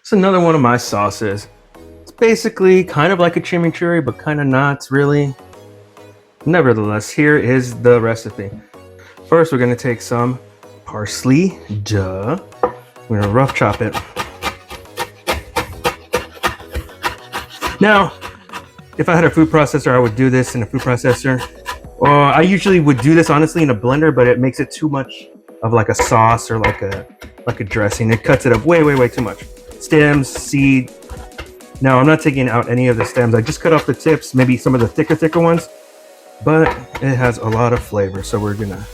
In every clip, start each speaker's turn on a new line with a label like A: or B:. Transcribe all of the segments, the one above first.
A: It's another one of my sauces. It's basically kind of like a chimichurri, but kind of not really. Nevertheless, here is the recipe. First, we're gonna take some parsley, duh. We're gonna rough chop it. Now, if I had a food processor, I would do this in a food processor. I usually would do this honestly in a blender, but it makes it too much of like a sauce or like a dressing. It cuts it up way too much. Stems, seed. Now I'm not taking out any of the stems. I just cut off the tips, maybe some of the thicker ones, but it has a lot of flavor. So we're gonna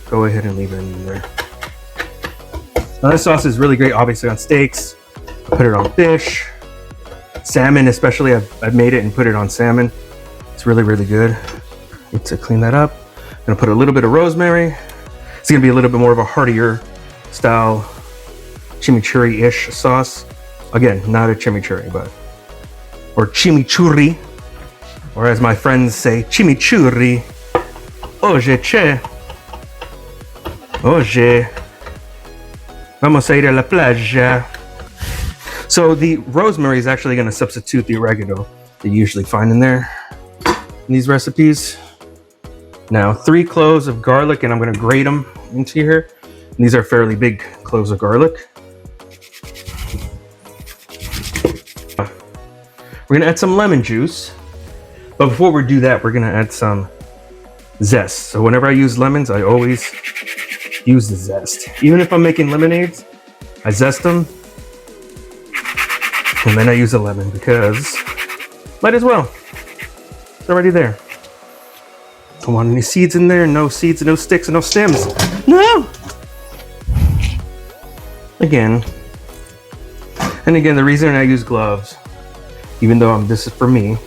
A: go ahead and leave it in there. Now this sauce is really great, obviously on steaks. I put it on fish, salmon especially. I've made it and put it on salmon. It's really good. Need to clean that up. I'm gonna put a little bit of rosemary. It's gonna be a little bit more of a heartier style chimichurri-ish sauce. Again, not a chimichurri, or chimichurri, or as my friends say, chimichurri. Oye, che. Oye. Vamos a ir a la playa. So the rosemary is actually gonna substitute the oregano that you usually find in there, in these recipes. Now, 3 cloves of garlic, and I'm gonna grate them into here. And these are fairly big cloves of garlic. We're gonna add some lemon juice. But before we do that, we're gonna add some zest. So whenever I use lemons, I always use the zest. Even if I'm making lemonades, I zest them. And then I use a lemon because might as well. It's already there. Don't want any seeds in there. No seeds, no sticks, no stems. No! Again. And again, the reason I use gloves, even though this is for me,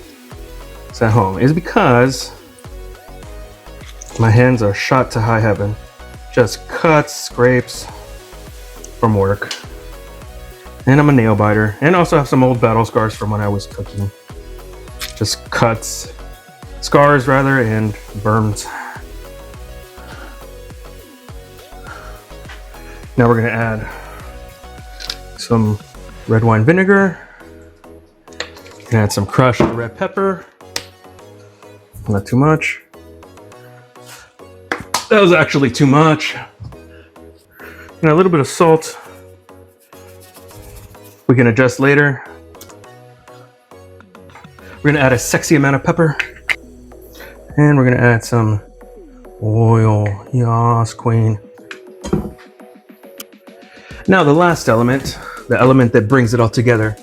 A: it's at home, is because my hands are shot to high heaven. Just cuts, scrapes from work. And I'm a nail biter. And also have some old battle scars from when I was cooking. Just cuts. Scars rather, and burns. Now we're gonna add some red wine vinegar. Gonna add some crushed red pepper. Not too much. That was actually too much. And a little bit of salt. We can adjust later. We're gonna add a sexy amount of pepper. And we're gonna add some oil. Yas, queen. Now the last element, the element that brings it all together,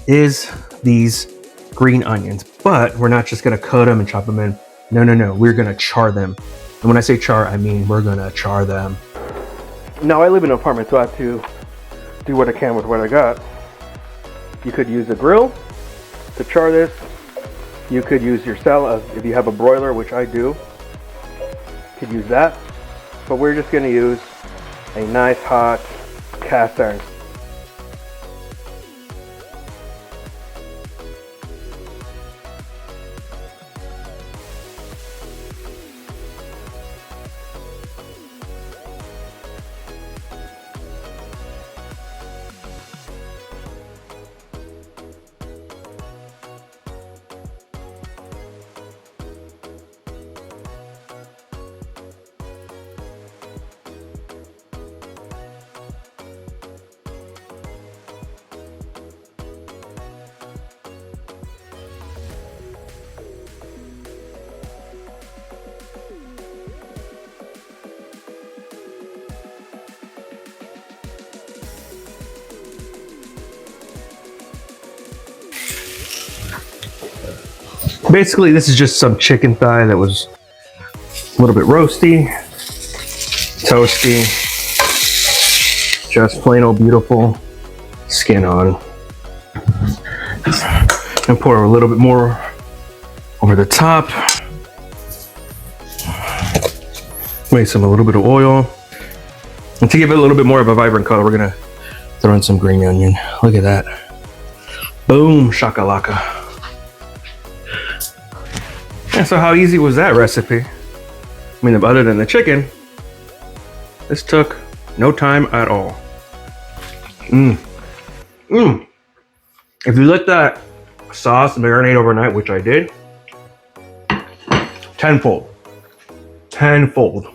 A: is these green onions. But we're not just gonna cut them and chop them in. No. We're gonna char them. And when I say char, I mean we're gonna char them. Now I live in an apartment, so I have to do what I can with what I got. You could use a grill to char this. You could use your salad, if you have a broiler, which I do. You could use that. But we're just gonna use a nice hot cast iron. Basically, this is just some chicken thigh that was a little bit roasty, toasty, just plain old beautiful skin on. And pour a little bit more over the top. Make a little bit of oil. And to give it a little bit more of a vibrant color, we're gonna throw in some green onion. Look at that. Boom, shakalaka. Yeah, so how easy was that recipe? I mean, other than the chicken, this took no time at all. If you let that sauce marinate overnight, which I did, tenfold. Tenfold.